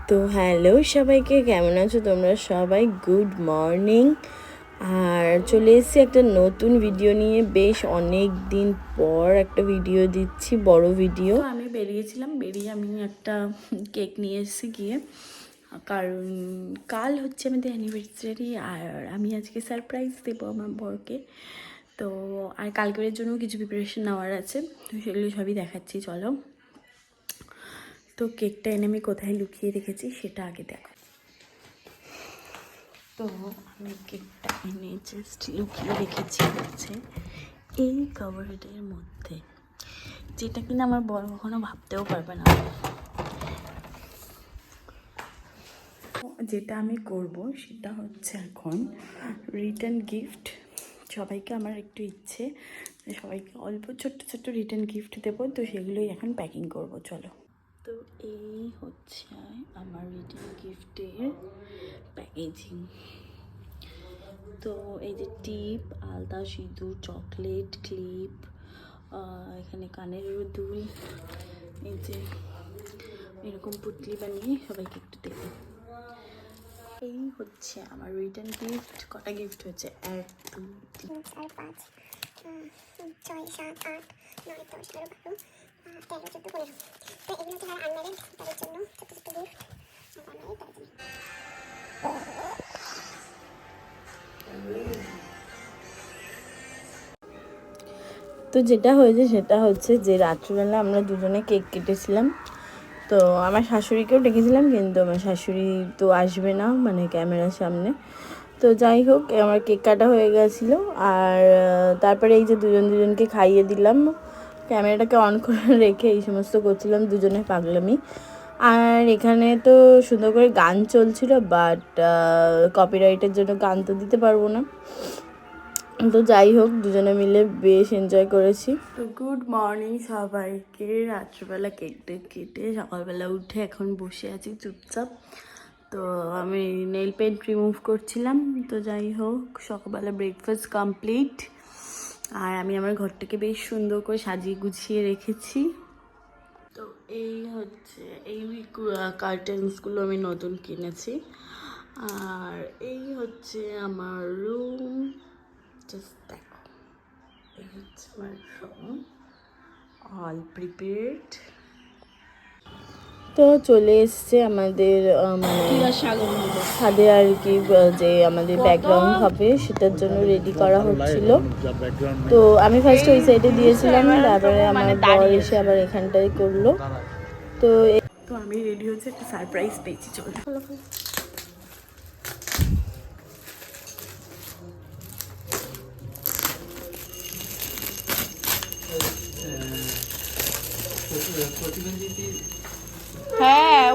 তো হ্যালো সবাইকে, কেমন আছো তোমরা সবাই? Good morning. আর চলে এসেছি একটা নতুন ভিডিও নিয়ে। বেশ অনেক দিন পর একটা ভিডিও দিচ্ছি, বড় ভিডিও। আমি বেরিয়ে আমি একটা কেক নিয়ে এসেছি গিয়ে, কারণ কাল হচ্ছে আমাদের অ্যানিভার্সারি আর আমি আজকে সারপ্রাইজ দেবো আমার বরকে। তো আর কালকের জন্য কিছু প্রিপারেশন নেওয়ার আছে, তো সেগুলো সবই দেখাচ্ছি, চলো। তো কেকটা এনে আমি কোথায় লুকিয়ে রেখেছি সেটা আগে দেখো। তো আমি কেকটা এনে জাস্ট লুকিয়ে রেখেছি হচ্ছে এই কাভারের মধ্যে, যেটা কিনা আমার বড় কখনো ভাবতেও পারবে না। যেটা আমি করব সেটা হচ্ছে এখন রিটার্ন গিফট। সবাইকে আমার একটু ইচ্ছে সবাইকে অল্প ছোট্ট ছোট্ট রিটার্ন গিফট দেবো, তো সেগুলোই এখন প্যাকিং করব, চলো। তো এই হচ্ছে আমার রিটার্ন গিফটের প্যাকেজিং। তো এই যে টিপ, আলতা, সিঁদুর, চকলেট, ক্লিপ, এখানে কানের দুল, এই যে এরকম পুটলি বানিয়ে সবাইকে একটু দেবো। এই হচ্ছে আমার রিটার্ন গিফট। কটা গিফট হচ্ছে? 1 2 3 4 5 6 7 8 9 10 11 12 13 14 15। তো এগুলো হচ্ছে যারা আনম্যারিড তাদের জন্য ছোট ছোট গিফট। তো যেটা হয়েছে সেটা হচ্ছে যে রাত্রিবেলা আমরা দুজনে কেক কেটেছিলাম। তো আমার শাশুড়িকেও ডেকেছিলাম, কিন্তু আমার শাশুড়ি তো আসবে না, মানে ক্যামেরার সামনে। তো যাই হোক, আমার কেক কাটা হয়ে গেছিলো। আর তারপরে এই যে দুজনকে খাইয়ে দিলাম, ক্যামেরাটাকে অন করে রেখে এই সমস্ত করছিলাম, দুজনে পাগলামি। আর এখানে তো সুন্দর করে গান চলছিল, বাট কপিরাইটের জন্য গান তো দিতে পারবো না। তো যাই হোক, দুজনে মিলে বেশ এনজয় করেছি। তো গুড মর্নিং সবাইকে। রাত্রিবেলা কেকটা কেটে সকালবেলা উঠে এখন বসে আছি চুপচাপ। তো আমি নেল পেন্ট রিমুভ করছিলাম। তো যাই হোক, সকালবেলা ব্রেকফাস্ট কমপ্লিট। আর আমি আমার ঘরটাকে বেশ সুন্দর করে সাজিয়ে গুছিয়ে রেখেছি। তো এই হচ্ছে এই কার্টেন্সগুলো আমি নতুন কিনেছি। আর এই হচ্ছে আমার রুম, জাস্ট দেখো, এই হচ্ছে আমার রুম, অল প্রিপেয়ার্ড। তো চলে এসছে আমাদের ছাদে আর কি, যে আমাদের ব্যাকগ্রাউন্ড হবে সেটার জন্য রেডি করা হচ্ছিল। তো আমি ফার্স্ট ওই সাইডে দিয়েছিলাম, তারপরে আমার বর এসে আবার এখানটায় করলো। তো আমি রেডি হচ্ছে, একটা সারপ্রাইজ পেয়েছি, চলো। হ্যাঁ,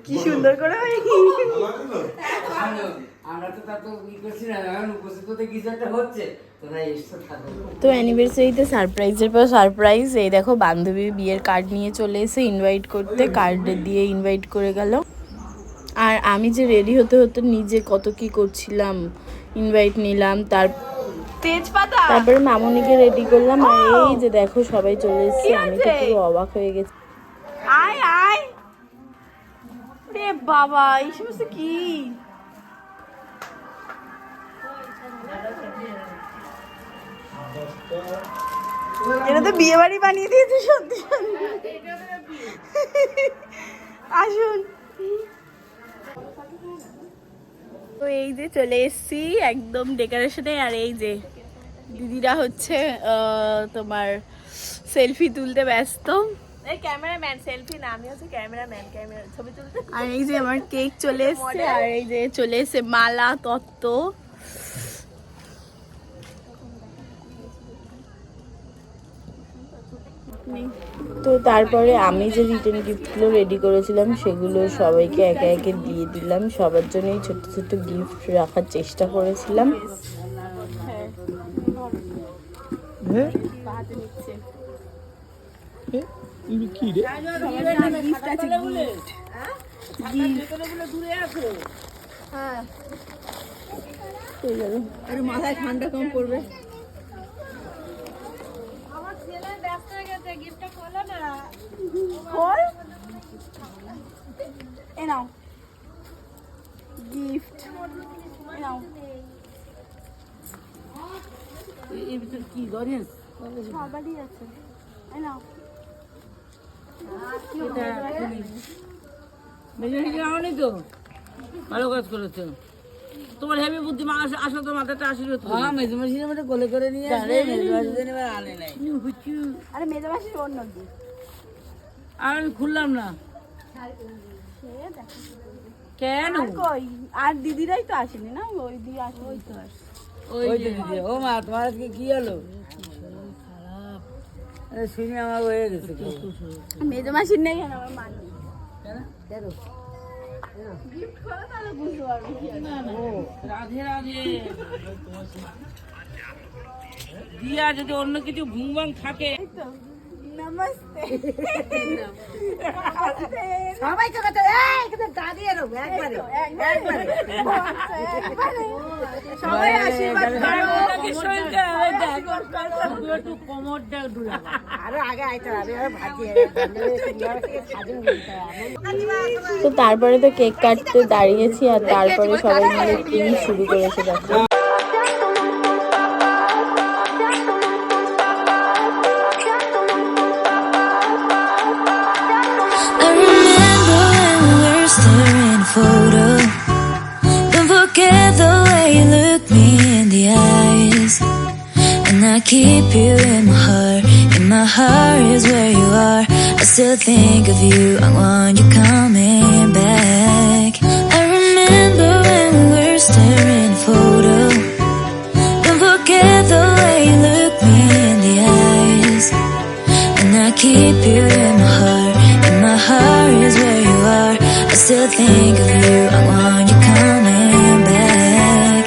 কি সুন্দর করে তো অ্যানিভার্সারিতে সারপ্রাইজের পর সারপ্রাইজ। এই দেখো, বান্ধবী বিয়ের কার্ড নিয়ে চলে এসে ইনভাইট করতে, কার্ড দিয়ে ইনভাইট করে গেল। আর আমি যে রেডি হতে হতে নিজে কত কি করছিলাম, ইনভাইট নিলাম, তারপরে মামুনিকে রেডি করলাম। আর এই যে দেখো সবাই চলে এসেছে, আমি তো পুরো অবাক হয়ে গেছি। আয় আয় রে বাবা, এই সমস্ত কি? এটা তো বিয়ে বাড়ি বানিয়ে দিয়েছে, সত্যি সত্যি। আসুন। তো এই যে চলে এসছি একদম ডেকোরেশনে। আর এই যে দিদিরা হচ্ছে তোমার সেলফি তুলতে ব্যস্ত। ক্যামেরাম্যান সেলফি না, আমি হচ্ছে ক্যামেরাম্যান, ক্যামেরা ছবি তুলতে। আর এই যে আমার কেক চলে এসছে, আর এই যে চলে এসে মালা, তত্ত্ব। তো তারপরে আমি যে রিটার্ন গিফটগুলো রেডি করেছিলাম সেগুলো সবাইকে একে একে দিয়ে দিলাম। সবার জন্যই ছোট ছোট গিফট রাখার চেষ্টা করেছিলাম। হয়ে যাবে। আরে মাথায় ঠান্ডা কম পড়বে। খোল। এ নাও গিফট, এ নাও। এর ভিতর কি গরিয়েন্স সবারই আছে, এ নাও। মেজরিটি তো ভালো কাজ করেছো। তোমার হেভি বুদ্ধি আসো তো মাথাটা আশীর্বাদ করো। হ্যাঁ মেজমাসির মধ্যে কোলে করে নিয়ে আসবে। মেজমাসির এবার আনে নাই। আরে মেজমাসির অন্য দিন। আর আমি খুললাম না কেন? কই আর দিদিরাই তো আসেনি না, ওই দিদি আসে। ওই তো ওই দিদি। ও মা তোমার আজকে কি হলো? আরে শুনে আমার হয়ে গেছে। মেজমাসির নেই আর আমার মা নেই। কেন? গিফট করো তাহলে বুঝতে পারবো কি আছে। রাধে রাধে। দিয়া যদি অন্য কিছু ভুংবাং থাকে। নমস্তে। সবাই তো কথা একদম দাঁড়িয়ে রো একবারে সবাই আশীর্বাদ করো। একটু কোমরটা দুলা আরো আগে আইতে হবে, ভাজিয়ে তো তারপরে তো কেক কাটতে দাঁড়িয়েছি, আর তারপরে সবাই মিলে কি শুরু করেছে দেখো। Photo. Don't forget the way you look me in the eyes, and I keep you in my heart. In my heart is where you are. I still think of you. I want you coming back. I remember when we were staring at a photo. Don't forget the way you look me in the eyes, and I keep you in my heart. In my heart is where you are. I still think of you. I want you coming back.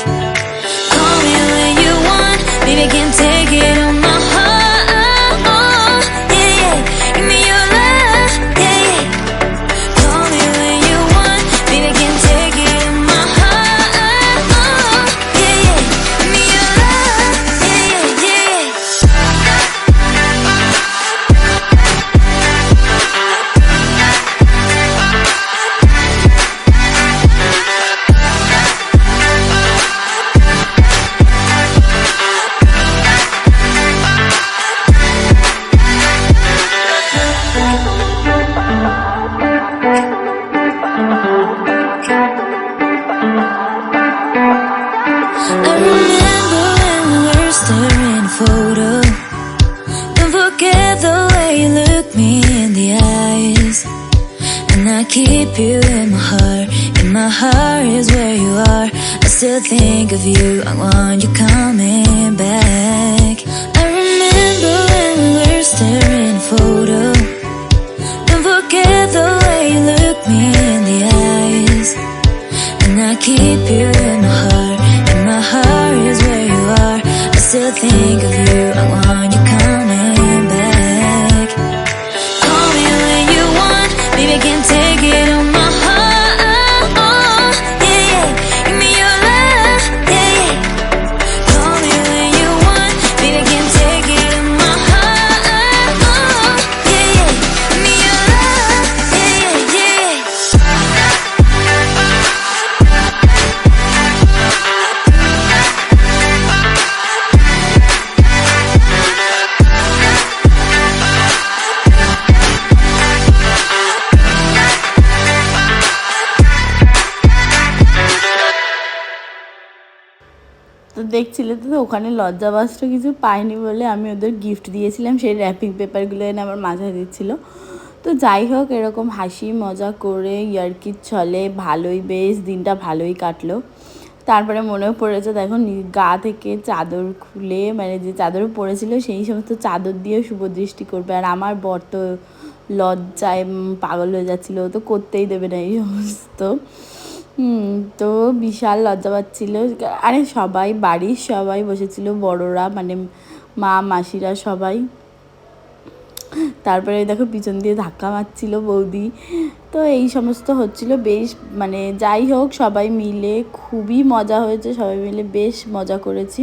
Call me when you want, baby, can't take it on my heart. Yeah, yeah. Give me your love. Yeah, yeah. Call me when you want, baby, can't take it on my heart. Yeah, yeah. Give me your love. Yeah, yeah, I remember when we were staring at a photo. Don't forget the way you look me in the eyes, and I keep you in my heart. In my heart is where you are. I still think of you. I want you coming back. I remember when we were staring at a photo. Don't forget the way you look me in the eyes, and I keep you in my heart. In my heart is where you are. I still think of you. I want you coming back. Call me when you want, baby, can't take it on my heart. Yeah, yeah. Give me your love. Yeah, yeah. Call me when you want, baby, can't take it on my heart. Yeah, yeah. Give me your love. Yeah, yeah, তো দেখছিলে তো ওখানে লজ্জাবস্ত্র কিছু পাইনি বলে আমি ওদের gift দিয়েছিলাম, সেই র্যাপিং পেপারগুলো এনে আমার মাথায় দিচ্ছিল। তো যাই হোক, এরকম হাসি মজা করে ইয়ার্কির ছলে ভালোই বেশ দিনটা ভালোই কাটলো। তারপরে মনেও পড়েছে দেখো গা থেকে চাদর খুলে, মানে যে চাদর পরেছিল সেই সমস্ত চাদর দিয়ে শুভ দৃষ্টি করবে, আর আমার বর তো লজ্জায় পাগল হয়ে যাচ্ছিলো, তো করতেই দেবে না এই সমস্ত। তো বিশাল লজ্জা পাচ্ছিল। আরে সবাই বাড়ির সবাই বসেছিল, বড়রা মানে মা মাসিরা সবাই। তারপরে দেখো পিছন দিয়ে ধাক্কা মারছিল বৌদি, তো এই সমস্ত হচ্ছিল বেশ, মানে যাই হোক সবাই মিলে খুবই মজা হয়েছে, সবাই মিলে বেশ মজা করেছি।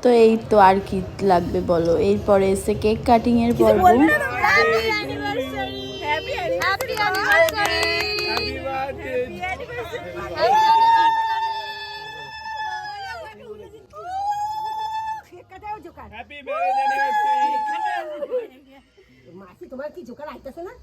তো এই তো আর কি লাগবে বলো, এরপরে এসে কেক কাটিংয়ের পর্ব। তোমার কি জোকার আইতেছে না?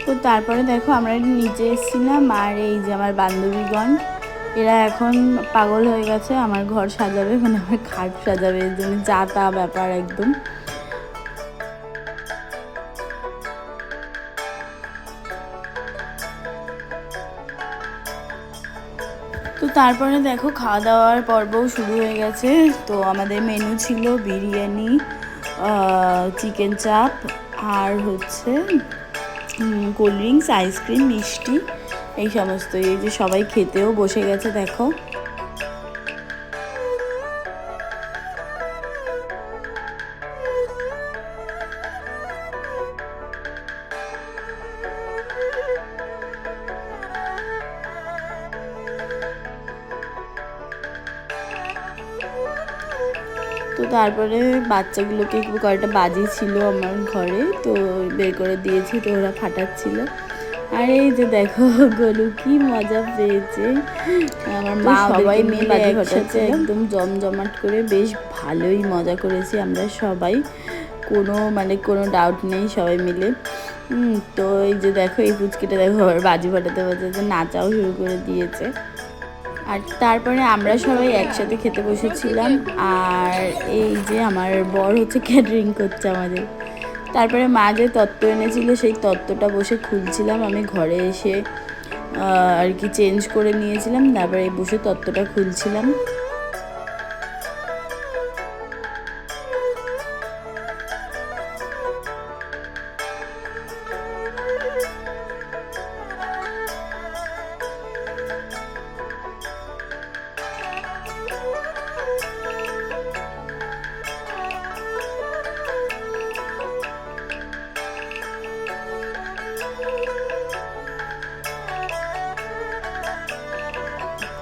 তো তারপরে দেখো আমরা নিচে এসেছিলাম, আর এই যে আমার বান্ধবীগণ এরা এখন পাগল হয়ে গেছে আমার ঘর সাজাবে, মানে আমার খাট সাজাবে, এর জন্য যা তা ব্যাপার একদম। তো তারপরে দেখো খাওয়া দাওয়ার পর্বও শুরু হয়ে গেছে। তো আমাদের মেনু ছিল বিরিয়ানি, চিকেন চাপ, আর হচ্ছে কোল্ড ড্রিঙ্কস, আইসক্রিম, মিষ্টি, এই সমস্ত। এই যে সবাই খেতেও বসে গেছে দেখো। তো তারপরে বাচ্চাগুলোকে কয়েকটা বাজি ছিল আমার ঘরে, তো বের করে দিয়েছি, তো ওরা ফাটাচ্ছিল। আর এই যে দেখো গোলু কি মজা পেয়েছে, আমার মা সবাই মিলে একসাথে একদম জমজমাট করে বেশ ভালোই মজা করেছি আমরা সবাই, কোনো ডাউট নেই সবাই মিলে। তো এই যে দেখো এই পুচকিটা দেখো আবার বাজি ফাটাতে বাজাতে নাচাও শুরু করে দিয়েছে। আর তারপরে আমরা সবাই একসাথে খেতে বসেছিলাম, আর এই যে আমার বর হচ্ছে ক্যাটারিং করছে আমাদের। তারপরে মা যে তত্ত্ব এনেছিল সেই তত্ত্বটা বসে খুলছিলাম, আমি ঘরে এসে আর কি চেঞ্জ করে নিয়েছিলাম, তারপরে বসে তত্ত্বটা খুলছিলাম।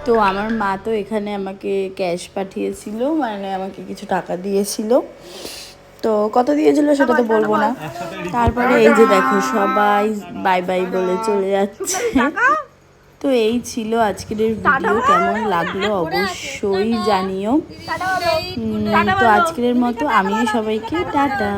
তো আমার মা তো এখানে আমাকে ক্যাশ পাঠিয়েছিল, মানে আমাকে কিছু টাকা দিয়েছিল। তো কত দিয়েছিল সেটা তো বলবো না। তারপরে এই যে দেখো সবাই বাই বাই বলে চলে যাচ্ছে। তো এই ছিল আজকের ভিডিও, কেমন লাগলো অবশ্যই জানিও। তো আজকের মতো আমিও সবাইকে টাটা।